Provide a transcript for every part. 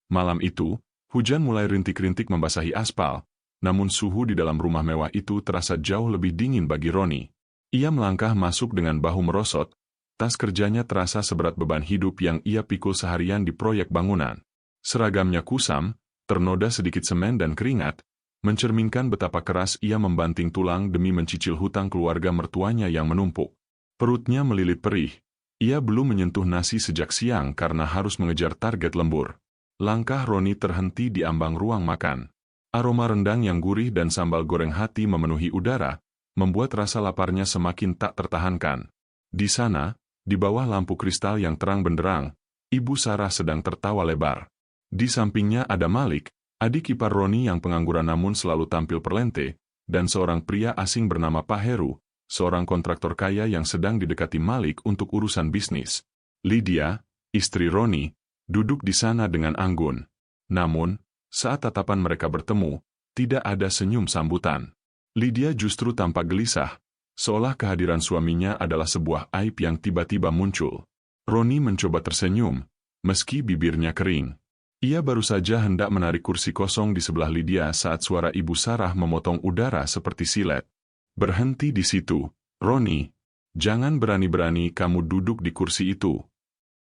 Malam itu, hujan mulai rintik-rintik membasahi aspal, namun suhu di dalam rumah mewah itu terasa jauh lebih dingin bagi Roni. Ia melangkah masuk dengan bahu merosot, tas kerjanya terasa seberat beban hidup yang ia pikul seharian di proyek bangunan. Seragamnya kusam, ternoda sedikit semen dan keringat, mencerminkan betapa keras ia membanting tulang demi mencicil hutang keluarga mertuanya yang menumpuk. Perutnya melilit perih. Ia belum menyentuh nasi sejak siang karena harus mengejar target lembur. Langkah Roni terhenti di ambang ruang makan. Aroma rendang yang gurih dan sambal goreng hati memenuhi udara, membuat rasa laparnya semakin tak tertahankan. Di sana, di bawah lampu kristal yang terang benderang, Ibu Sarah sedang tertawa lebar. Di sampingnya ada Malik, adik ipar Roni yang pengangguran namun selalu tampil perlente, dan seorang pria asing bernama Pak Heru, seorang kontraktor kaya yang sedang didekati Malik untuk urusan bisnis. Lydia, istri Roni, duduk di sana dengan anggun. Namun, saat tatapan mereka bertemu, tidak ada senyum sambutan. Lydia justru tampak gelisah, seolah kehadiran suaminya adalah sebuah aib yang tiba-tiba muncul. Roni mencoba tersenyum, meski bibirnya kering. Ia baru saja hendak menarik kursi kosong di sebelah Lydia saat suara Ibu Sarah memotong udara seperti silet. Berhenti di situ, Roni. Jangan berani-berani kamu duduk di kursi itu.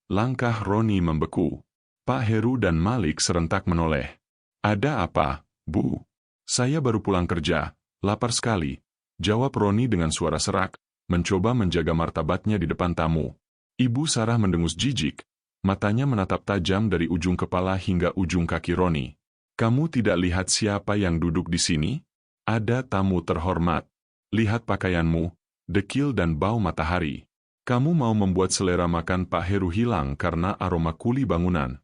Langkah Roni membeku. Pak Heru dan Malik serentak menoleh. Ada apa, Bu? Saya baru pulang kerja, lapar sekali. Jawab Roni dengan suara serak, mencoba menjaga martabatnya di depan tamu. Ibu Sarah mendengus jijik. Matanya menatap tajam dari ujung kepala hingga ujung kaki Roni. Kamu tidak lihat siapa yang duduk di sini? Ada tamu terhormat. Lihat pakaianmu, dekil dan bau matahari. Kamu mau membuat selera makan Pak Heru hilang karena aroma kuli bangunan.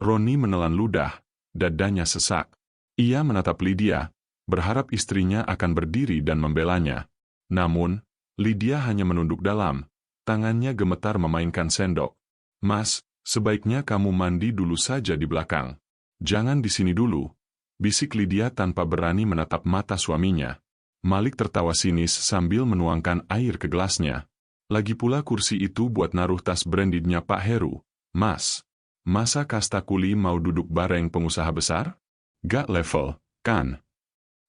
Roni menelan ludah, dadanya sesak. Ia menatap Lydia, berharap istrinya akan berdiri dan membelanya. Namun, Lydia hanya menunduk dalam, tangannya gemetar memainkan sendok. Mas, sebaiknya kamu mandi dulu saja di belakang. Jangan di sini dulu, bisik Lydia tanpa berani menatap mata suaminya. Malik tertawa sinis sambil menuangkan air ke gelasnya. Lagi pula kursi itu buat naruh tas brandednya Pak Heru. Mas, masa kasta kuli mau duduk bareng pengusaha besar? Gak level, kan?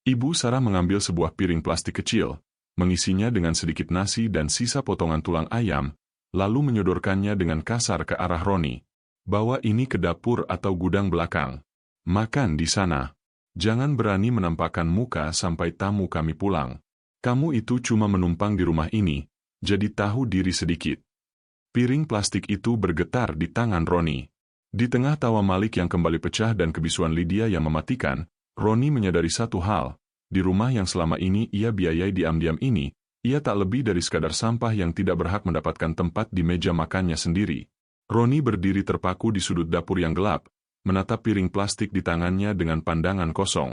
Ibu Sarah mengambil sebuah piring plastik kecil, mengisinya dengan sedikit nasi dan sisa potongan tulang ayam, lalu menyodorkannya dengan kasar ke arah Roni. Bawa ini ke dapur atau gudang belakang. Makan di sana. Jangan berani menampakkan muka sampai tamu kami pulang. Kamu itu cuma menumpang di rumah ini, jadi tahu diri sedikit. Piring plastik itu bergetar di tangan Roni. Di tengah tawa Malik yang kembali pecah dan kebisuan Lydia yang mematikan, Roni menyadari satu hal. Di rumah yang selama ini ia biayai diam-diam ini, ia tak lebih dari sekadar sampah yang tidak berhak mendapatkan tempat di meja makannya sendiri. Roni berdiri terpaku di sudut dapur yang gelap, menatap piring plastik di tangannya dengan pandangan kosong.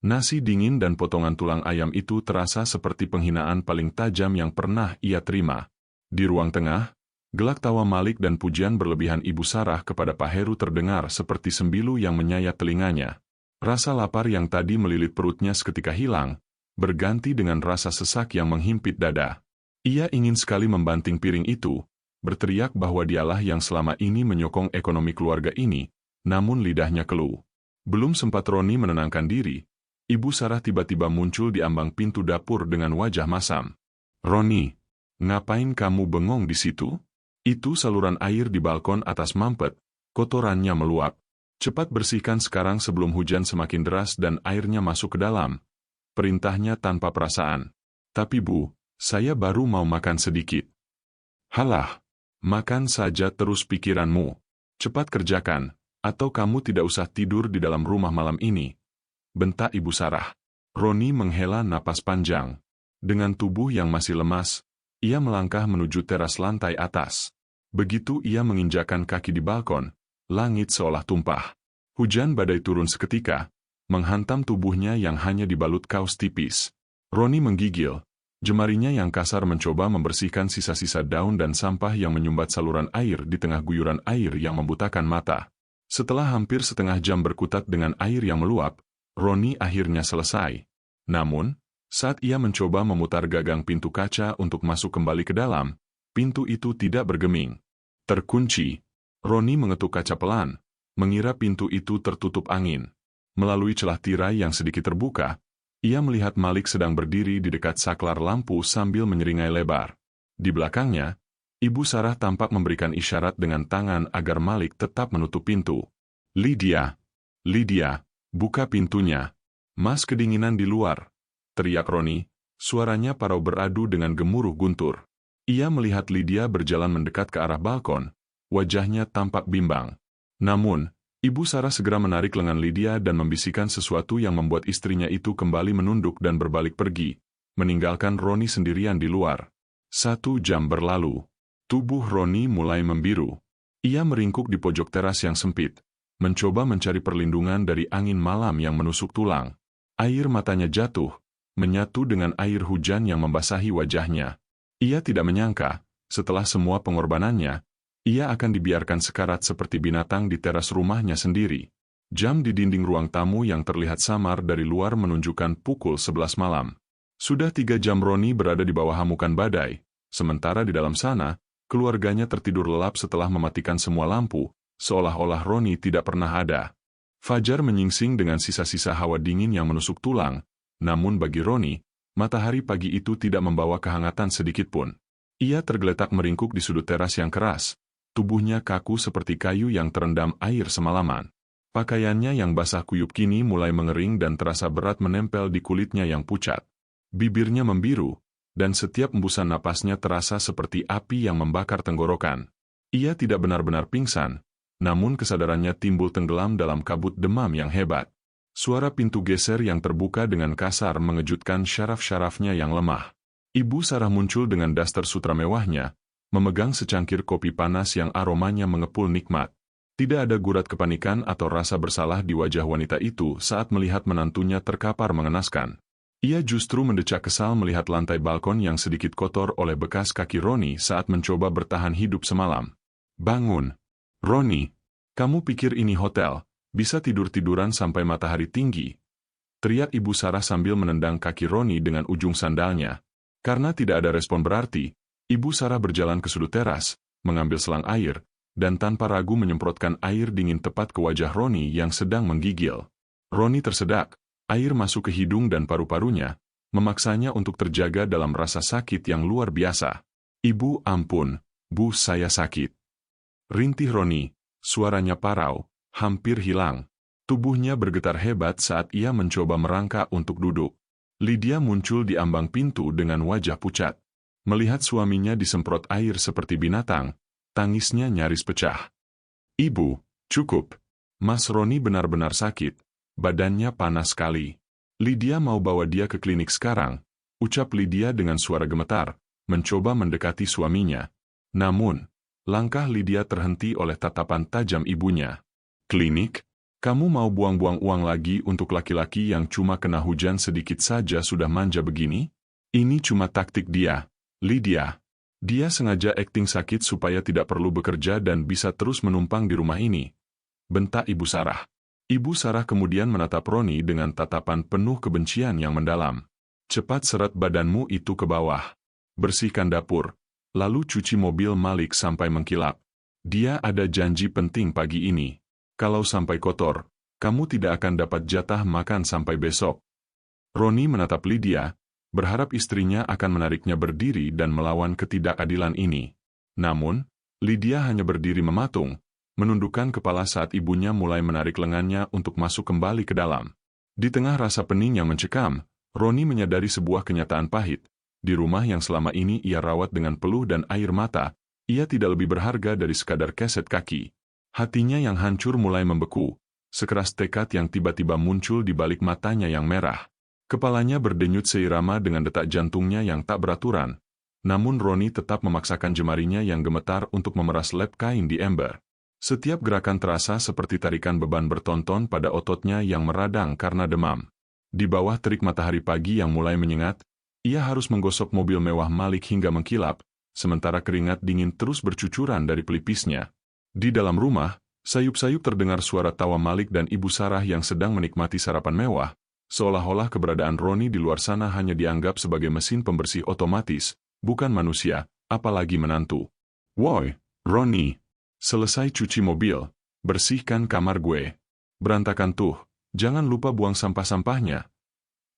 Nasi dingin dan potongan tulang ayam itu terasa seperti penghinaan paling tajam yang pernah ia terima. Di ruang tengah, gelak tawa Malik dan pujian berlebihan Ibu Sarah kepada Pak Heru terdengar seperti sembilu yang menyayat telinganya. Rasa lapar yang tadi melilit perutnya seketika hilang, berganti dengan rasa sesak yang menghimpit dada. Ia ingin sekali membanting piring itu, berteriak bahwa dialah yang selama ini menyokong ekonomi keluarga ini, namun lidahnya keluh. Belum sempat Roni menenangkan diri, Ibu Sarah tiba-tiba muncul di ambang pintu dapur dengan wajah masam. Roni, ngapain kamu bengong di situ? Itu saluran air di balkon atas mampet, kotorannya meluap. Cepat bersihkan sekarang sebelum hujan semakin deras dan airnya masuk ke dalam. Perintahnya tanpa perasaan. Tapi Bu, saya baru mau makan sedikit. Halah, makan saja terus pikiranmu. Cepat kerjakan, atau kamu tidak usah tidur di dalam rumah malam ini. Bentak Ibu Sarah. Roni menghela napas panjang. Dengan tubuh yang masih lemas, ia melangkah menuju teras lantai atas. Begitu ia menginjakan kaki di balkon, langit seolah tumpah. Hujan badai turun seketika, menghantam tubuhnya yang hanya dibalut kaos tipis. Roni menggigil, jemarinya yang kasar mencoba membersihkan sisa-sisa daun dan sampah yang menyumbat saluran air di tengah guyuran air yang membutakan mata. Setelah hampir setengah jam berkutat dengan air yang meluap, Roni akhirnya selesai. Namun, saat ia mencoba memutar gagang pintu kaca untuk masuk kembali ke dalam, pintu itu tidak bergeming. Terkunci. Roni mengetuk kaca pelan, mengira pintu itu tertutup angin. Melalui celah tirai yang sedikit terbuka, ia melihat Malik sedang berdiri di dekat saklar lampu sambil menyeringai lebar. Di belakangnya, Ibu Sarah tampak memberikan isyarat dengan tangan agar Malik tetap menutup pintu. "Lydia! Lydia, buka pintunya! Mas kedinginan di luar!" teriak Roni, suaranya parau beradu dengan gemuruh guntur. Ia melihat Lydia berjalan mendekat ke arah balkon, wajahnya tampak bimbang. Namun, Ibu Sarah segera menarik lengan Lydia dan membisikkan sesuatu yang membuat istrinya itu kembali menunduk dan berbalik pergi, meninggalkan Roni sendirian di luar. 1 jam berlalu. Tubuh Roni mulai membiru. Ia meringkuk di pojok teras yang sempit, mencoba mencari perlindungan dari angin malam yang menusuk tulang. Air matanya jatuh, menyatu dengan air hujan yang membasahi wajahnya. Ia tidak menyangka, setelah semua pengorbanannya, ia akan dibiarkan sekarat seperti binatang di teras rumahnya sendiri. Jam di dinding ruang tamu yang terlihat samar dari luar menunjukkan pukul 11 malam. Sudah 3 jam Roni berada di bawah hamukan badai, sementara di dalam sana, keluarganya tertidur lelap setelah mematikan semua lampu, seolah-olah Roni tidak pernah ada. Fajar menyingsing dengan sisa-sisa hawa dingin yang menusuk tulang, namun bagi Roni, matahari pagi itu tidak membawa kehangatan sedikitpun. Ia tergeletak meringkuk di sudut teras yang keras, tubuhnya kaku seperti kayu yang terendam air semalaman. Pakaiannya yang basah kuyup kini mulai mengering dan terasa berat menempel di kulitnya yang pucat. Bibirnya membiru, dan setiap embusan napasnya terasa seperti api yang membakar tenggorokan. Ia tidak benar-benar pingsan, namun kesadarannya timbul tenggelam dalam kabut demam yang hebat. Suara pintu geser yang terbuka dengan kasar mengejutkan syaraf-syarafnya yang lemah. Ibu Sarah muncul dengan daster sutra mewahnya, memegang secangkir kopi panas yang aromanya mengepul nikmat. Tidak ada gurat kepanikan atau rasa bersalah di wajah wanita itu saat melihat menantunya terkapar mengenaskan. Ia justru mendecak kesal melihat lantai balkon yang sedikit kotor oleh bekas kaki Roni saat mencoba bertahan hidup semalam. "Bangun! Roni! Kamu pikir ini hotel, bisa tidur-tiduran sampai matahari tinggi?" teriak Ibu Sarah sambil menendang kaki Roni dengan ujung sandalnya. Karena tidak ada respon berarti, Ibu Sarah berjalan ke sudut teras, mengambil selang air, dan tanpa ragu menyemprotkan air dingin tepat ke wajah Roni yang sedang menggigil. Roni tersedak. Air masuk ke hidung dan paru-parunya, memaksanya untuk terjaga dalam rasa sakit yang luar biasa. "Ibu, ampun, Bu, saya sakit." Rintih Roni, suaranya parau, hampir hilang. Tubuhnya bergetar hebat saat ia mencoba merangkak untuk duduk. Lydia muncul di ambang pintu dengan wajah pucat. Melihat suaminya disemprot air seperti binatang, tangisnya nyaris pecah. "Ibu, cukup. Mas Roni benar-benar sakit. Badannya panas sekali. Lydia mau bawa dia ke klinik sekarang," ucap Lydia dengan suara gemetar, mencoba mendekati suaminya. Namun, langkah Lydia terhenti oleh tatapan tajam ibunya. "Klinik? Kamu mau buang-buang uang lagi untuk laki-laki yang cuma kena hujan sedikit saja sudah manja begini? Ini cuma taktik dia, Lydia. Dia sengaja akting sakit supaya tidak perlu bekerja dan bisa terus menumpang di rumah ini," bentak Ibu Sarah. Ibu Sarah kemudian menatap Roni dengan tatapan penuh kebencian yang mendalam. "Cepat seret badanmu itu ke bawah. Bersihkan dapur, lalu cuci mobil Malik sampai mengkilap. Dia ada janji penting pagi ini. Kalau sampai kotor, kamu tidak akan dapat jatah makan sampai besok." Roni menatap Lydia, berharap istrinya akan menariknya berdiri dan melawan ketidakadilan ini. Namun, Lydia hanya berdiri mematung, menundukkan kepala saat ibunya mulai menarik lengannya untuk masuk kembali ke dalam. Di tengah rasa pening yang mencekam, Roni menyadari sebuah kenyataan pahit. Di rumah yang selama ini ia rawat dengan peluh dan air mata, ia tidak lebih berharga dari sekadar keset kaki. Hatinya yang hancur mulai membeku, sekeras tekad yang tiba-tiba muncul di balik matanya yang merah. Kepalanya berdenyut seirama dengan detak jantungnya yang tak beraturan. Namun Roni tetap memaksakan jemarinya yang gemetar untuk memeras lep kain di ember. Setiap gerakan terasa seperti tarikan beban bertonton pada ototnya yang meradang karena demam. Di bawah terik matahari pagi yang mulai menyengat, ia harus menggosok mobil mewah Malik hingga mengkilap, sementara keringat dingin terus bercucuran dari pelipisnya. Di dalam rumah, sayup-sayup terdengar suara tawa Malik dan Ibu Sarah yang sedang menikmati sarapan mewah, seolah-olah keberadaan Roni di luar sana hanya dianggap sebagai mesin pembersih otomatis, bukan manusia, apalagi menantu. "Woi, Roni! Selesai cuci mobil, Bersihkan kamar gue. Berantakan tuh, jangan lupa buang sampah-sampahnya.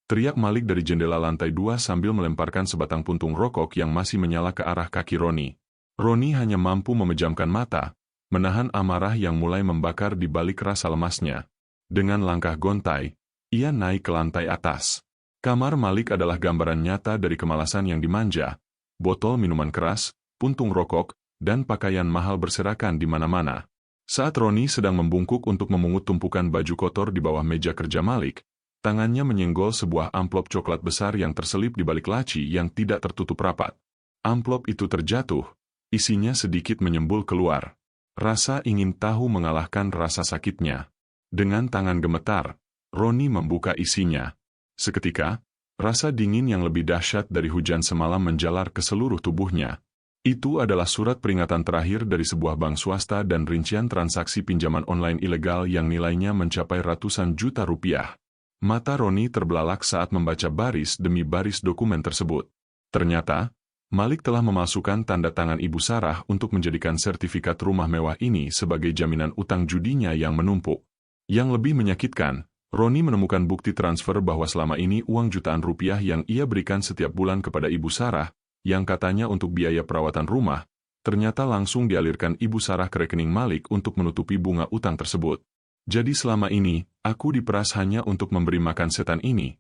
Teriak Malik dari jendela lantai 2 sambil melemparkan sebatang puntung rokok yang masih menyala ke arah kaki Roni. Roni hanya mampu memejamkan mata, menahan amarah yang mulai membakar di balik rasa lemasnya. Dengan langkah gontai, ia naik ke lantai atas. Kamar Malik adalah gambaran nyata dari kemalasan yang dimanja. Botol minuman keras, puntung rokok, dan pakaian mahal berserakan di mana-mana. Saat Roni sedang membungkuk untuk memungut tumpukan baju kotor di bawah meja kerja Malik, tangannya menyenggol sebuah amplop coklat besar yang terselip di balik laci yang tidak tertutup rapat. Amplop itu terjatuh, isinya sedikit menyembul keluar. Rasa ingin tahu mengalahkan rasa sakitnya. Dengan tangan gemetar, Roni membuka isinya. Seketika, rasa dingin yang lebih dahsyat dari hujan semalam menjalar ke seluruh tubuhnya. Itu adalah surat peringatan terakhir dari sebuah bank swasta dan rincian transaksi pinjaman online ilegal yang nilainya mencapai ratusan juta rupiah. Mata Roni terbelalak saat membaca baris demi baris dokumen tersebut. Ternyata, Malik telah memasukkan tanda tangan Ibu Sarah untuk menjadikan sertifikat rumah mewah ini sebagai jaminan utang judinya yang menumpuk. Yang lebih menyakitkan, Roni menemukan bukti transfer bahwa selama ini uang jutaan rupiah yang ia berikan setiap bulan kepada Ibu Sarah, yang katanya untuk biaya perawatan rumah, ternyata langsung dialirkan Ibu Sarah ke rekening Malik untuk menutupi bunga utang tersebut. Jadi selama ini, aku diperas hanya untuk memberi makan setan ini,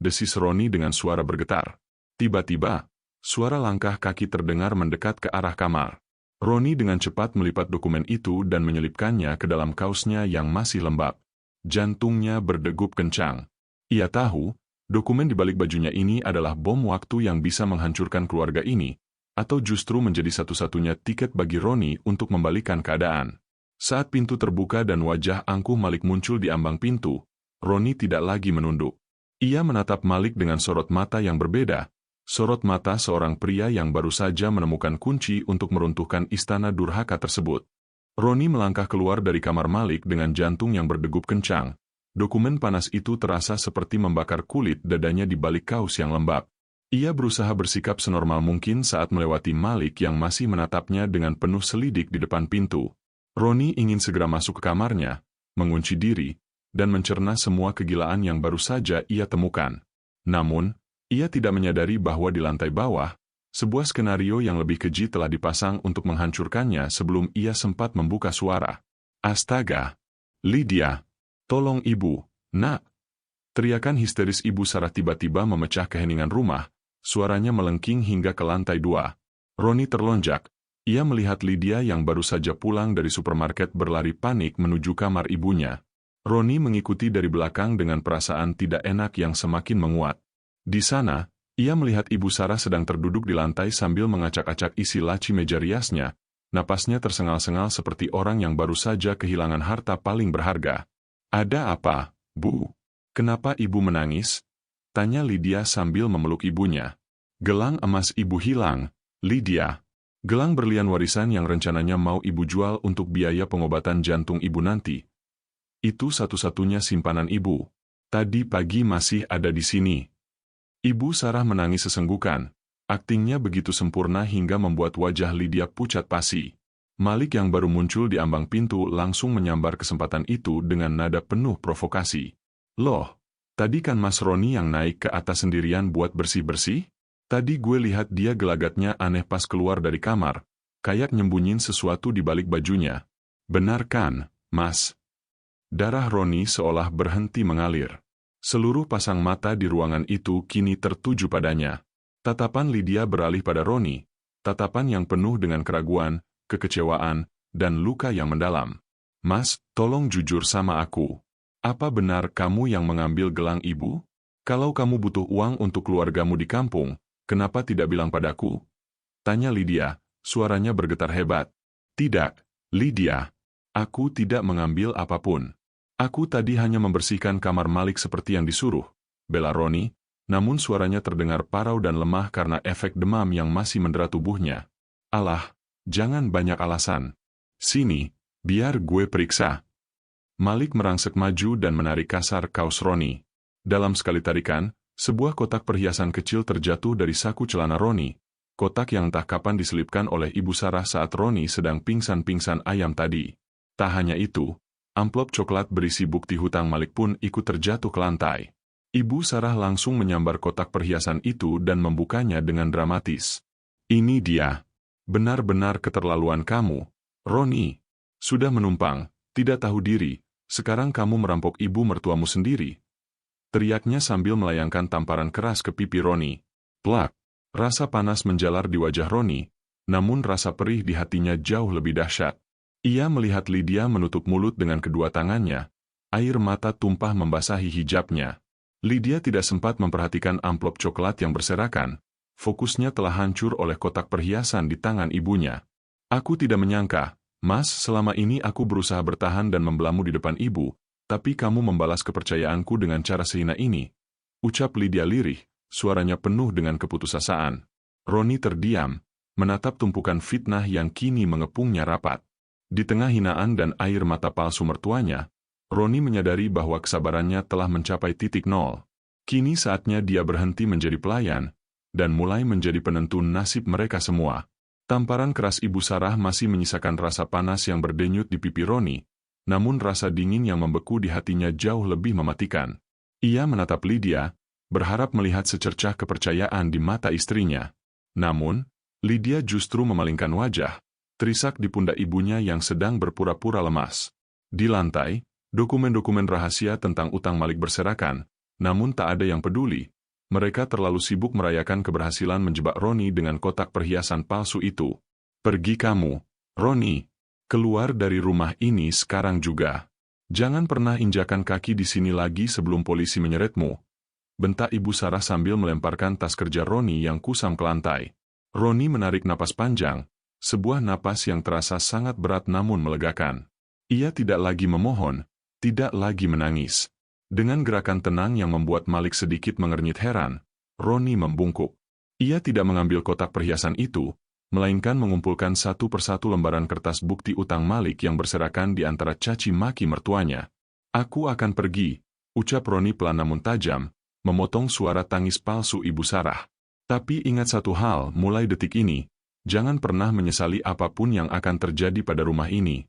desis Roni dengan suara bergetar. Tiba-tiba, suara langkah kaki terdengar mendekat ke arah kamar. Roni dengan cepat melipat dokumen itu dan menyelipkannya ke dalam kaosnya yang masih lembab. Jantungnya berdegup kencang. Ia tahu, dokumen di balik bajunya ini adalah bom waktu yang bisa menghancurkan keluarga ini, atau justru menjadi satu-satunya tiket bagi Roni untuk membalikan keadaan. Saat pintu terbuka dan wajah angkuh Malik muncul di ambang pintu, Roni tidak lagi menunduk. Ia menatap Malik dengan sorot mata yang berbeda, sorot mata seorang pria yang baru saja menemukan kunci untuk meruntuhkan istana durhaka tersebut. Roni melangkah keluar dari kamar Malik dengan jantung yang berdegup kencang. Dokumen panas itu terasa seperti membakar kulit dadanya di balik kaos yang lembab. Ia berusaha bersikap senormal mungkin saat melewati Malik yang masih menatapnya dengan penuh selidik di depan pintu. Roni ingin segera masuk ke kamarnya, mengunci diri, dan mencerna semua kegilaan yang baru saja ia temukan. Namun, ia tidak menyadari bahwa di lantai bawah, sebuah skenario yang lebih keji telah dipasang untuk menghancurkannya sebelum ia sempat membuka suara. Astaga! Lydia! Tolong ibu, nak! Teriakan histeris Ibu Sarah tiba-tiba memecah keheningan rumah, suaranya melengking hingga ke lantai 2. Roni terlonjak. Ia melihat Lydia yang baru saja pulang dari supermarket berlari panik menuju kamar ibunya. Roni mengikuti dari belakang dengan perasaan tidak enak yang semakin menguat. Di sana, ia melihat Ibu Sarah sedang terduduk di lantai sambil mengacak-acak isi laci meja riasnya. Napasnya tersengal-sengal seperti orang yang baru saja kehilangan harta paling berharga. Ada apa, Bu? Kenapa ibu menangis? Tanya Lydia sambil memeluk ibunya. Gelang emas ibu hilang, Lydia. Gelang berlian warisan yang rencananya mau ibu jual untuk biaya pengobatan jantung ibu nanti. Itu satu-satunya simpanan ibu. Tadi pagi masih ada di sini. Ibu Sarah menangis sesenggukan. Aktingnya begitu sempurna hingga membuat wajah Lydia pucat pasi. Malik yang baru muncul di ambang pintu langsung menyambar kesempatan itu dengan nada penuh provokasi. Loh, tadi kan Mas Roni yang naik ke atas sendirian buat bersih-bersih? Tadi gue lihat dia gelagatnya aneh pas keluar dari kamar, kayak nyembunyin sesuatu di balik bajunya. Benar kan, Mas? Darah Roni seolah berhenti mengalir. Seluruh pasang mata di ruangan itu kini tertuju padanya. Tatapan Lydia beralih pada Roni, tatapan yang penuh dengan keraguan, kekecewaan, dan luka yang mendalam. Mas, tolong jujur sama aku. Apa benar kamu yang mengambil gelang ibu? Kalau kamu butuh uang untuk keluargamu di kampung, kenapa tidak bilang padaku? Tanya Lydia, suaranya bergetar hebat. Tidak, Lydia. Aku tidak mengambil apapun. Aku tadi hanya membersihkan kamar Malik seperti yang disuruh, bela Roni, namun suaranya terdengar parau dan lemah karena efek demam yang masih mendera tubuhnya. Alah, jangan banyak alasan. Sini, biar gue periksa. Malik merangsek maju dan menarik kasar kaos Roni. Dalam sekali tarikan, sebuah kotak perhiasan kecil terjatuh dari saku celana Roni. Kotak yang entah kapan diselipkan oleh Ibu Sarah saat Roni sedang pingsan-pingsan ayam tadi. Tak hanya itu, amplop coklat berisi bukti hutang Malik pun ikut terjatuh ke lantai. Ibu Sarah langsung menyambar kotak perhiasan itu dan membukanya dengan dramatis. Ini dia. Benar-benar keterlaluan kamu, Roni. Sudah menumpang, tidak tahu diri, sekarang kamu merampok ibu mertuamu sendiri. Teriaknya sambil melayangkan tamparan keras ke pipi Roni. Plak. Rasa panas menjalar di wajah Roni, namun rasa perih di hatinya jauh lebih dahsyat. Ia melihat Lydia menutup mulut dengan kedua tangannya, air mata tumpah membasahi hijabnya. Lydia tidak sempat memperhatikan amplop coklat yang berserakan, fokusnya telah hancur oleh kotak perhiasan di tangan ibunya. Aku tidak menyangka, Mas, selama ini aku berusaha bertahan dan membelamu di depan ibu, tapi kamu membalas kepercayaanku dengan cara sehina ini. Ucap Lydia lirih, suaranya penuh dengan keputusasaan. Roni terdiam, menatap tumpukan fitnah yang kini mengepungnya rapat. Di tengah hinaan dan air mata palsu mertuanya, Roni menyadari bahwa kesabarannya telah mencapai titik nol. Kini saatnya dia berhenti menjadi pelayan, dan mulai menjadi penentu nasib mereka semua. Tamparan keras Ibu Sarah masih menyisakan rasa panas yang berdenyut di pipi Roni, namun rasa dingin yang membeku di hatinya jauh lebih mematikan. Ia menatap Lydia, berharap melihat secercah kepercayaan di mata istrinya. Namun, Lydia justru memalingkan wajah, terisak di pundak ibunya yang sedang berpura-pura lemas. Di lantai, dokumen-dokumen rahasia tentang utang Malik berserakan, namun tak ada yang peduli. Mereka terlalu sibuk merayakan keberhasilan menjebak Roni dengan kotak perhiasan palsu itu. Pergi kamu, Roni. Keluar dari rumah ini sekarang juga. Jangan pernah injakan kaki di sini lagi sebelum polisi menyeretmu. Bentak Ibu Sarah sambil melemparkan tas kerja Roni yang kusam ke lantai. Roni menarik napas panjang, sebuah napas yang terasa sangat berat namun melegakan. Ia tidak lagi memohon, tidak lagi menangis. Dengan gerakan tenang yang membuat Malik sedikit mengernyit heran, Roni membungkuk. Ia tidak mengambil kotak perhiasan itu, melainkan mengumpulkan satu persatu lembaran kertas bukti utang Malik yang berserakan di antara caci maki mertuanya. Aku akan pergi, ucap Roni pelan namun tajam, memotong suara tangis palsu Ibu Sarah. Tapi ingat satu hal, mulai detik ini, jangan pernah menyesali apapun yang akan terjadi pada rumah ini.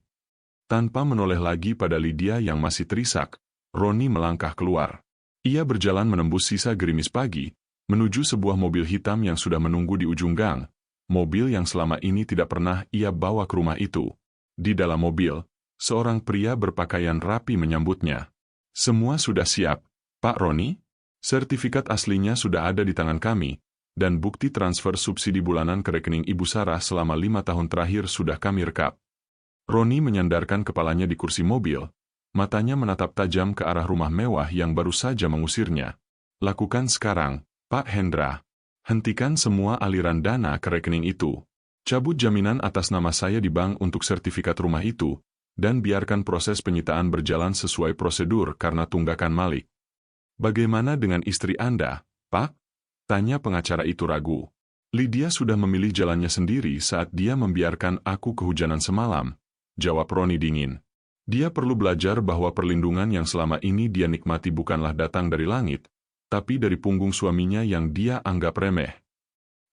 Tanpa menoleh lagi pada Lydia yang masih terisak, Roni melangkah keluar. Ia berjalan menembus sisa gerimis pagi, menuju sebuah mobil hitam yang sudah menunggu di ujung gang, mobil yang selama ini tidak pernah ia bawa ke rumah itu. Di dalam mobil, seorang pria berpakaian rapi menyambutnya. Semua sudah siap, Pak Roni? Sertifikat aslinya sudah ada di tangan kami, dan bukti transfer subsidi bulanan ke rekening Ibu Sarah selama 5 tahun terakhir sudah kami rekap. Roni menyandarkan kepalanya di kursi mobil, matanya menatap tajam ke arah rumah mewah yang baru saja mengusirnya. Lakukan sekarang, Pak Hendra. Hentikan semua aliran dana ke rekening itu. Cabut jaminan atas nama saya di bank untuk sertifikat rumah itu, dan biarkan proses penyitaan berjalan sesuai prosedur karena tunggakan Malik. Bagaimana dengan istri Anda, Pak? Tanya pengacara itu ragu. Lydia sudah memilih jalannya sendiri saat dia membiarkan aku kehujanan semalam, jawab Roni dingin. Dia perlu belajar bahwa perlindungan yang selama ini dia nikmati bukanlah datang dari langit, tapi dari punggung suaminya yang dia anggap remeh.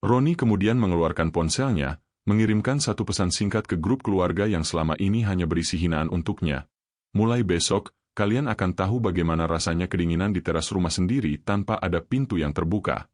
Roni kemudian mengeluarkan ponselnya, mengirimkan satu pesan singkat ke grup keluarga yang selama ini hanya berisi hinaan untuknya. Mulai besok, kalian akan tahu bagaimana rasanya kedinginan di teras rumah sendiri tanpa ada pintu yang terbuka.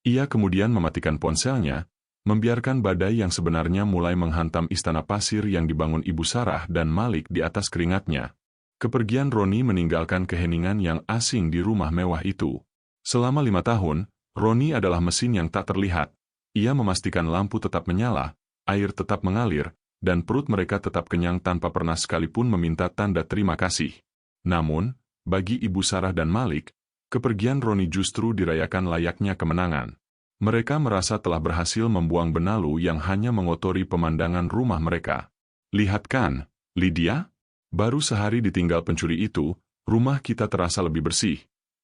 Ia kemudian mematikan ponselnya, membiarkan badai yang sebenarnya mulai menghantam istana pasir yang dibangun Ibu Sarah dan Malik di atas keringatnya. Kepergian Roni meninggalkan keheningan yang asing di rumah mewah itu. Selama 5 tahun, Roni adalah mesin yang tak terlihat. Ia memastikan lampu tetap menyala, air tetap mengalir, dan perut mereka tetap kenyang tanpa pernah sekalipun meminta tanda terima kasih. Namun, bagi Ibu Sarah dan Malik, kepergian Roni justru dirayakan layaknya kemenangan. Mereka merasa telah berhasil membuang benalu yang hanya mengotori pemandangan rumah mereka. Lihat kan, Lydia? Baru sehari ditinggal pencuri itu, rumah kita terasa lebih bersih.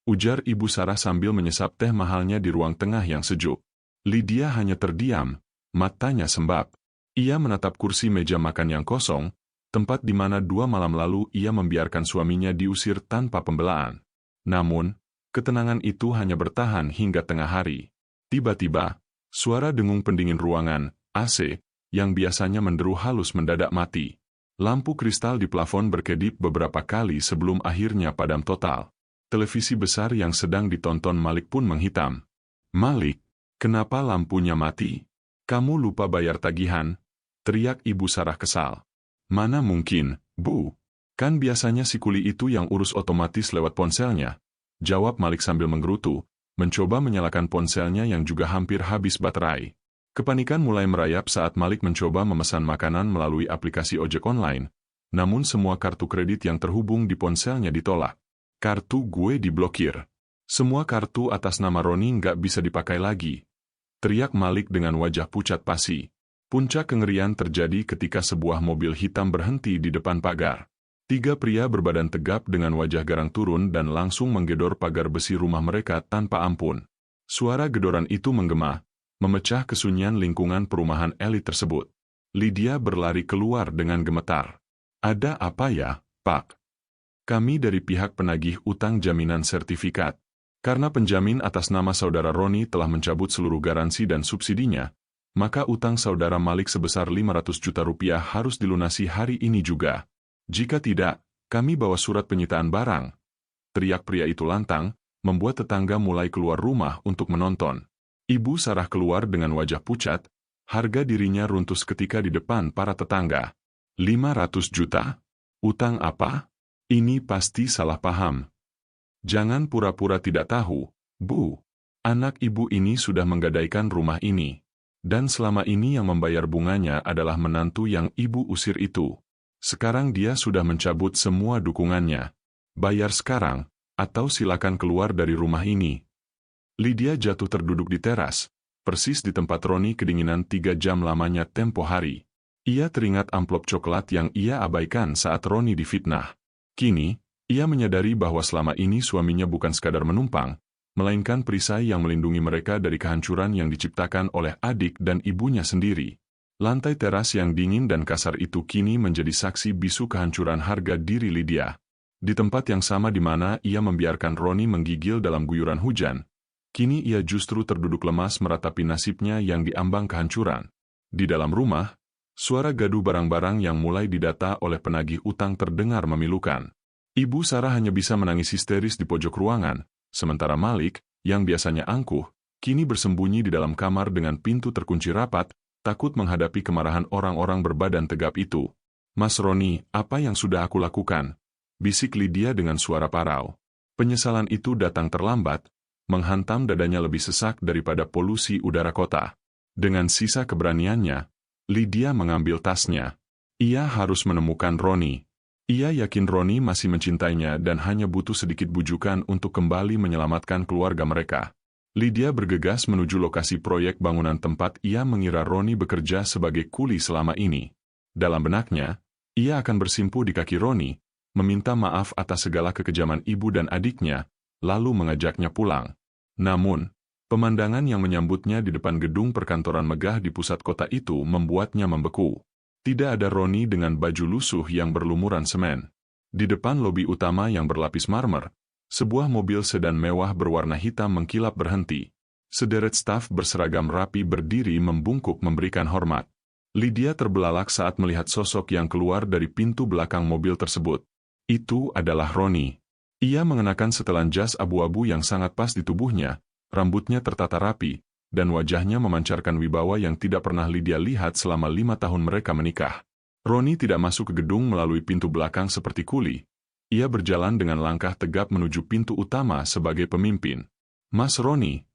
Ujar Ibu Sarah sambil menyesap teh mahalnya di ruang tengah yang sejuk. Lydia hanya terdiam, matanya sembab. Ia menatap kursi meja makan yang kosong, tempat di mana 2 malam lalu ia membiarkan suaminya diusir tanpa pembelaan. Namun, ketenangan itu hanya bertahan hingga tengah hari. Tiba-tiba, suara dengung pendingin ruangan, AC, yang biasanya menderu halus mendadak mati. Lampu kristal di plafon berkedip beberapa kali sebelum akhirnya padam total. Televisi besar yang sedang ditonton Malik pun menghitam. "Malik, kenapa lampunya mati? Kamu lupa bayar tagihan?" teriak Ibu Sarah kesal. "Mana mungkin, Bu. Kan biasanya si kuli itu yang urus otomatis lewat ponselnya," jawab Malik sambil menggerutu, mencoba menyalakan ponselnya yang juga hampir habis baterai. Kepanikan mulai merayap saat Malik mencoba memesan makanan melalui aplikasi ojek online, namun semua kartu kredit yang terhubung di ponselnya ditolak. "Kartu gue diblokir. Semua kartu atas nama Roni nggak bisa dipakai lagi," teriak Malik dengan wajah pucat pasi. Puncak kengerian terjadi ketika sebuah mobil hitam berhenti di depan pagar. 3 pria berbadan tegap dengan wajah garang turun dan langsung menggedor pagar besi rumah mereka tanpa ampun. Suara gedoran itu menggema, memecah kesunyian lingkungan perumahan elit tersebut. Lydia berlari keluar dengan gemetar. "Ada apa ya, Pak?" "Kami dari pihak penagih utang jaminan sertifikat. Karena penjamin atas nama saudara Roni telah mencabut seluruh garansi dan subsidinya, maka utang saudara Malik sebesar 500 juta rupiah harus dilunasi hari ini juga. Jika tidak, kami bawa surat penyitaan barang," teriak pria itu lantang, membuat tetangga mulai keluar rumah untuk menonton. Ibu Sarah keluar dengan wajah pucat, harga dirinya runtuh seketika di depan para tetangga. 500 juta? Utang apa? Ini pasti salah paham. Jangan pura-pura tidak tahu, Bu. Anak ibu ini sudah menggadaikan rumah ini. Dan selama ini yang membayar bunganya adalah menantu yang ibu usir itu. Sekarang dia sudah mencabut semua dukungannya. Bayar sekarang, atau silakan keluar dari rumah ini. Lydia jatuh terduduk di teras, persis di tempat Roni kedinginan 3 jam lamanya tempo hari. Ia teringat amplop coklat yang ia abaikan saat Roni difitnah. Kini, ia menyadari bahwa selama ini suaminya bukan sekadar menumpang, melainkan perisai yang melindungi mereka dari kehancuran yang diciptakan oleh adik dan ibunya sendiri. Lantai teras yang dingin dan kasar itu kini menjadi saksi bisu kehancuran harga diri Lydia. Di tempat yang sama di mana ia membiarkan Roni menggigil dalam guyuran hujan, kini ia justru terduduk lemas meratapi nasibnya yang diambang kehancuran. Di dalam rumah, suara gaduh barang-barang yang mulai didata oleh penagih utang terdengar memilukan. Ibu Sarah hanya bisa menangis histeris di pojok ruangan, sementara Malik, yang biasanya angkuh, kini bersembunyi di dalam kamar dengan pintu terkunci rapat, takut menghadapi kemarahan orang-orang berbadan tegap itu. "Mas Roni, apa yang sudah aku lakukan?" bisik Lydia dengan suara parau. Penyesalan itu datang terlambat, menghantam dadanya lebih sesak daripada polusi udara kota. Dengan sisa keberaniannya, Lydia mengambil tasnya. Ia harus menemukan Roni. Ia yakin Roni masih mencintainya dan hanya butuh sedikit bujukan untuk kembali menyelamatkan keluarga mereka. Lydia bergegas menuju lokasi proyek bangunan tempat ia mengira Roni bekerja sebagai kuli selama ini. Dalam benaknya, ia akan bersimpuh di kaki Roni, meminta maaf atas segala kekejaman ibu dan adiknya, lalu mengajaknya pulang. Namun, pemandangan yang menyambutnya di depan gedung perkantoran megah di pusat kota itu membuatnya membeku. Tidak ada Roni dengan baju lusuh yang berlumuran semen. Di depan lobi utama yang berlapis marmer, sebuah mobil sedan mewah berwarna hitam mengkilap berhenti. Sederet staf berseragam rapi berdiri membungkuk memberikan hormat. Lydia terbelalak saat melihat sosok yang keluar dari pintu belakang mobil tersebut. Itu adalah Roni. Ia mengenakan setelan jas abu-abu yang sangat pas di tubuhnya, rambutnya tertata rapi, dan wajahnya memancarkan wibawa yang tidak pernah Lydia lihat selama 5 tahun mereka menikah. Roni tidak masuk ke gedung melalui pintu belakang seperti kuli. Ia berjalan dengan langkah tegap menuju pintu utama sebagai pemimpin. "Mas Roni!"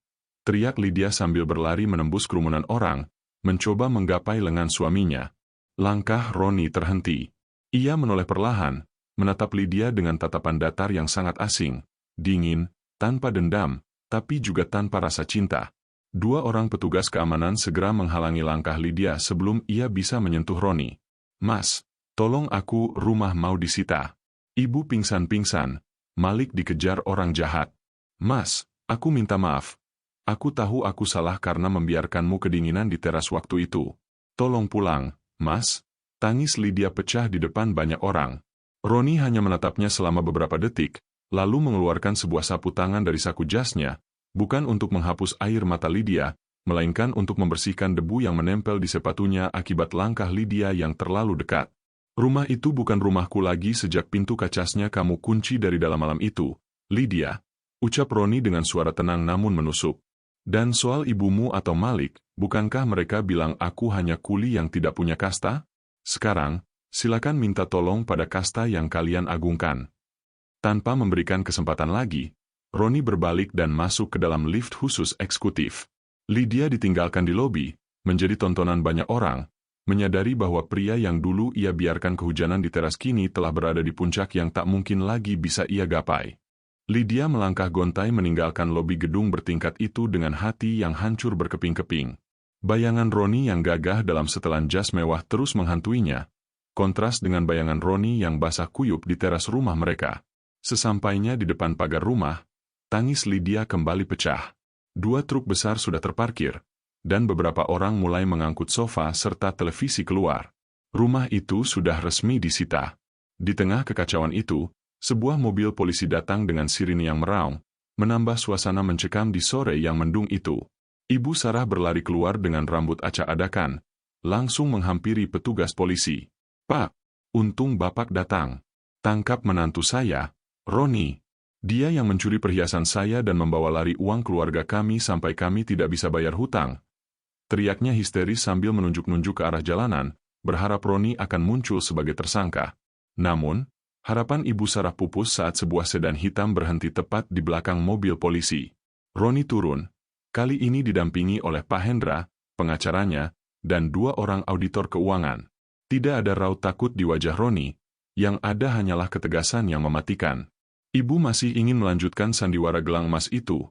teriak Lydia sambil berlari menembus kerumunan orang, mencoba menggapai lengan suaminya. Langkah Roni terhenti. Ia menoleh perlahan, menatap Lydia dengan tatapan datar yang sangat asing, dingin, tanpa dendam, tapi juga tanpa rasa cinta. 2 orang petugas keamanan segera menghalangi langkah Lydia sebelum ia bisa menyentuh Roni. "Mas, tolong aku, rumah mau disita. Ibu pingsan-pingsan, Malik dikejar orang jahat. Mas, aku minta maaf. Aku tahu aku salah karena membiarkanmu kedinginan di teras waktu itu. Tolong pulang, Mas." Tangis Lydia pecah di depan banyak orang. Roni hanya menatapnya selama beberapa detik, lalu mengeluarkan sebuah sapu tangan dari saku jasnya, bukan untuk menghapus air mata Lydia, melainkan untuk membersihkan debu yang menempel di sepatunya akibat langkah Lydia yang terlalu dekat. Rumah itu bukan rumahku lagi sejak pintu kacasnya kamu kunci dari dalam malam itu, Lydia, ucap Roni dengan suara tenang namun menusuk. Dan soal ibumu atau Malik, bukankah mereka bilang aku hanya kuli yang tidak punya kasta? Sekarang, silakan minta tolong pada kasta yang kalian agungkan. Tanpa memberikan kesempatan lagi, Roni berbalik dan masuk ke dalam lift khusus eksekutif. Lydia ditinggalkan di lobi, menjadi tontonan banyak orang, menyadari bahwa pria yang dulu ia biarkan kehujanan di teras kini telah berada di puncak yang tak mungkin lagi bisa ia gapai. Lydia melangkah gontai meninggalkan lobi gedung bertingkat itu dengan hati yang hancur berkeping-keping. Bayangan Roni yang gagah dalam setelan jas mewah terus menghantuinya, kontras dengan bayangan Roni yang basah kuyup di teras rumah mereka. Sesampainya di depan pagar rumah, tangis Lydia kembali pecah. 2 truk besar sudah terparkir, dan beberapa orang mulai mengangkut sofa serta televisi keluar. Rumah itu sudah resmi disita. Di tengah kekacauan itu, sebuah mobil polisi datang dengan sirine yang meraung, menambah suasana mencekam di sore yang mendung itu. Ibu Sarah berlari keluar dengan rambut acak-adakan, langsung menghampiri petugas polisi. "Pak, untung Bapak datang. Tangkap menantu saya, Roni. Dia yang mencuri perhiasan saya dan membawa lari uang keluarga kami sampai kami tidak bisa bayar hutang." Teriaknya histeris sambil menunjuk-nunjuk ke arah jalanan, berharap Roni akan muncul sebagai tersangka. Namun, harapan Ibu Sarah pupus saat sebuah sedan hitam berhenti tepat di belakang mobil polisi. Roni turun, kali ini didampingi oleh Pak Hendra, pengacaranya, dan 2 orang auditor keuangan. Tidak ada raut takut di wajah Roni, yang ada hanyalah ketegasan yang mematikan. "Ibu masih ingin melanjutkan sandiwara gelang emas itu?"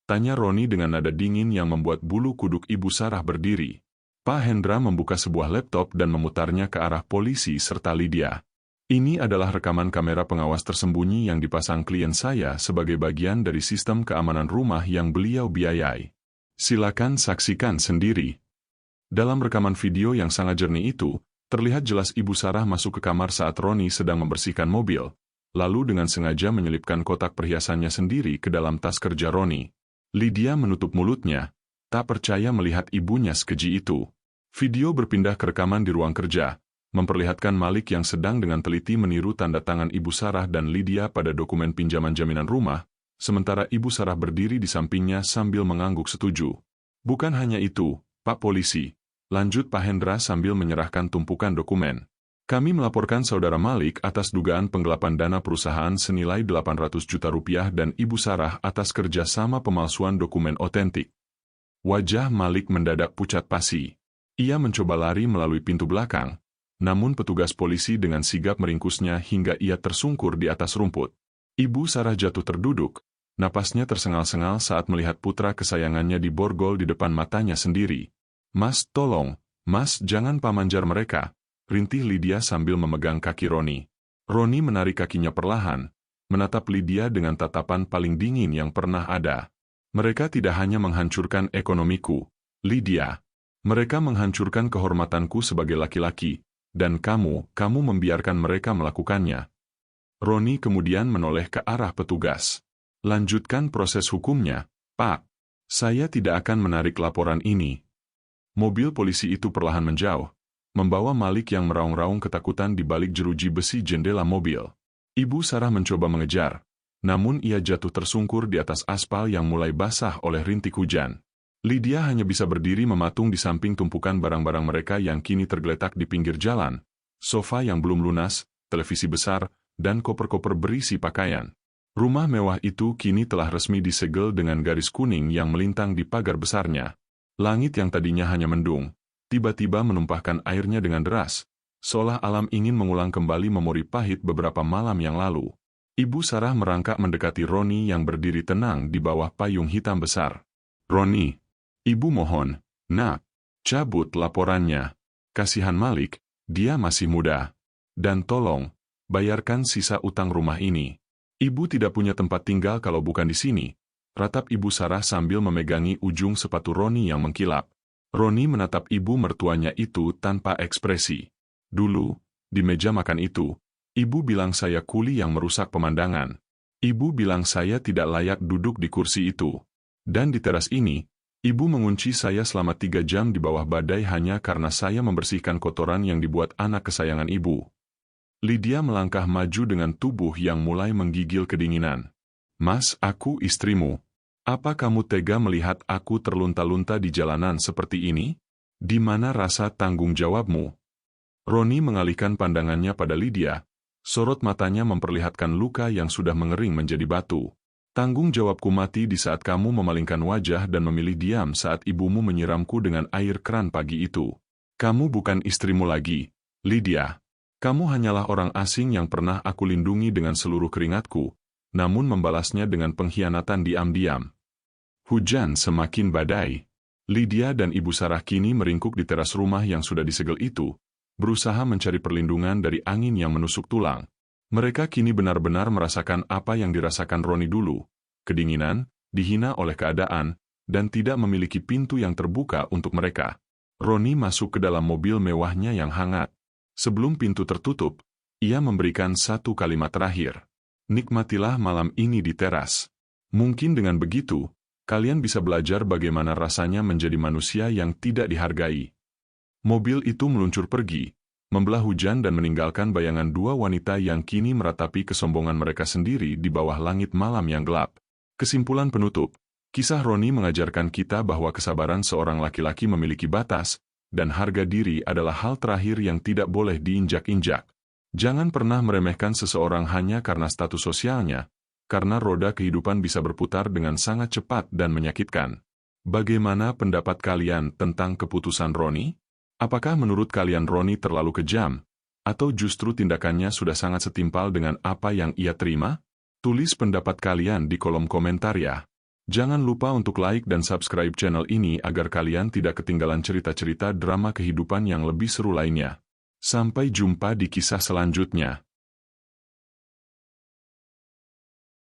tanya Roni dengan nada dingin yang membuat bulu kuduk Ibu Sarah berdiri. Pak Hendra membuka sebuah laptop dan memutarnya ke arah polisi serta Lydia. "Ini adalah rekaman kamera pengawas tersembunyi yang dipasang klien saya sebagai bagian dari sistem keamanan rumah yang beliau biayai. Silakan saksikan sendiri." Dalam rekaman video yang sangat jernih itu, terlihat jelas Ibu Sarah masuk ke kamar saat Roni sedang membersihkan mobil, lalu dengan sengaja menyelipkan kotak perhiasannya sendiri ke dalam tas kerja Roni. Lydia menutup mulutnya, tak percaya melihat ibunya sekeji itu. Video berpindah ke rekaman di ruang kerja, memperlihatkan Malik yang sedang dengan teliti meniru tanda tangan Ibu Sarah dan Lydia pada dokumen pinjaman jaminan rumah, sementara Ibu Sarah berdiri di sampingnya sambil mengangguk setuju. "Bukan hanya itu, Pak Polisi," lanjut Pak Hendra sambil menyerahkan tumpukan dokumen. "Kami melaporkan Saudara Malik atas dugaan penggelapan dana perusahaan senilai 800 juta rupiah dan Ibu Sarah atas kerjasama pemalsuan dokumen otentik." Wajah Malik mendadak pucat pasi. Ia mencoba lari melalui pintu belakang, namun petugas polisi dengan sigap meringkusnya hingga ia tersungkur di atas rumput. Ibu Sarah jatuh terduduk, napasnya tersengal-sengal saat melihat putra kesayangannya diborgol di depan matanya sendiri. "Mas, tolong, Mas, jangan pamanjar mereka," rintih Lydia sambil memegang kaki Roni. Roni menarik kakinya perlahan, menatap Lydia dengan tatapan paling dingin yang pernah ada. "Mereka tidak hanya menghancurkan ekonomiku, Lydia. Mereka menghancurkan kehormatanku sebagai laki-laki, dan kamu membiarkan mereka melakukannya." Roni kemudian menoleh ke arah petugas. "Lanjutkan proses hukumnya, Pak. Saya tidak akan menarik laporan ini." Mobil polisi itu perlahan menjauh, membawa Malik yang meraung-raung ketakutan di balik jeruji besi jendela mobil. Ibu Sarah mencoba mengejar, namun ia jatuh tersungkur di atas aspal yang mulai basah oleh rintik hujan. Lydia hanya bisa berdiri mematung di samping tumpukan barang-barang mereka yang kini tergeletak di pinggir jalan, sofa yang belum lunas, televisi besar, dan koper-koper berisi pakaian. Rumah mewah itu kini telah resmi disegel dengan garis kuning yang melintang di pagar besarnya. Langit yang tadinya hanya mendung, tiba-tiba menumpahkan airnya dengan deras, seolah alam ingin mengulang kembali memori pahit beberapa malam yang lalu. Ibu Sarah merangkak mendekati Roni yang berdiri tenang di bawah payung hitam besar. "Roni, Ibu mohon, Nak, cabut laporannya. Kasihan Malik, dia masih muda. Dan tolong, bayarkan sisa utang rumah ini. Ibu tidak punya tempat tinggal kalau bukan di sini," ratap Ibu Sarah sambil memegangi ujung sepatu Roni yang mengkilap. Roni menatap ibu mertuanya itu tanpa ekspresi. "Dulu, di meja makan itu, ibu bilang saya kuli yang merusak pemandangan. Ibu bilang saya tidak layak duduk di kursi itu. Dan di teras ini, ibu mengunci saya selama 3 jam di bawah badai hanya karena saya membersihkan kotoran yang dibuat anak kesayangan ibu. Lydia melangkah maju dengan tubuh yang mulai menggigil kedinginan. Mas, aku istrimu. Apa kamu tega melihat aku terlunta-lunta di jalanan seperti ini? Di mana rasa tanggung jawabmu? Roni mengalihkan pandangannya pada Lydia. Sorot matanya memperlihatkan luka yang sudah mengering menjadi batu. Tanggung jawabku mati di saat kamu memalingkan wajah dan memilih diam saat ibumu menyiramku dengan air kran pagi itu. Kamu bukan istrimu lagi, Lydia. Kamu hanyalah orang asing yang pernah aku lindungi dengan seluruh keringatku, namun membalasnya dengan pengkhianatan diam-diam. Hujan semakin badai. Lydia dan Ibu Sarah kini meringkuk di teras rumah yang sudah disegel itu, berusaha mencari perlindungan dari angin yang menusuk tulang. Mereka kini benar-benar merasakan apa yang dirasakan Roni dulu, kedinginan, dihina oleh keadaan, dan tidak memiliki pintu yang terbuka untuk mereka. Roni masuk ke dalam mobil mewahnya yang hangat. Sebelum pintu tertutup, ia memberikan satu kalimat terakhir. Nikmatilah malam ini di teras. Mungkin dengan begitu, kalian bisa belajar bagaimana rasanya menjadi manusia yang tidak dihargai. Mobil itu meluncur pergi, membelah hujan dan meninggalkan bayangan dua wanita yang kini meratapi kesombongan mereka sendiri di bawah langit malam yang gelap. Kesimpulan penutup, kisah Roni mengajarkan kita bahwa kesabaran seorang laki-laki memiliki batas, dan harga diri adalah hal terakhir yang tidak boleh diinjak-injak. Jangan pernah meremehkan seseorang hanya karena status sosialnya, karena roda kehidupan bisa berputar dengan sangat cepat dan menyakitkan. Bagaimana pendapat kalian tentang keputusan Roni? Apakah menurut kalian Roni terlalu kejam, atau justru tindakannya sudah sangat setimpal dengan apa yang ia terima? Tulis pendapat kalian di kolom komentar ya. Jangan lupa untuk like dan subscribe channel ini agar kalian tidak ketinggalan cerita-cerita drama kehidupan yang lebih seru lainnya. Sampai jumpa di kisah selanjutnya.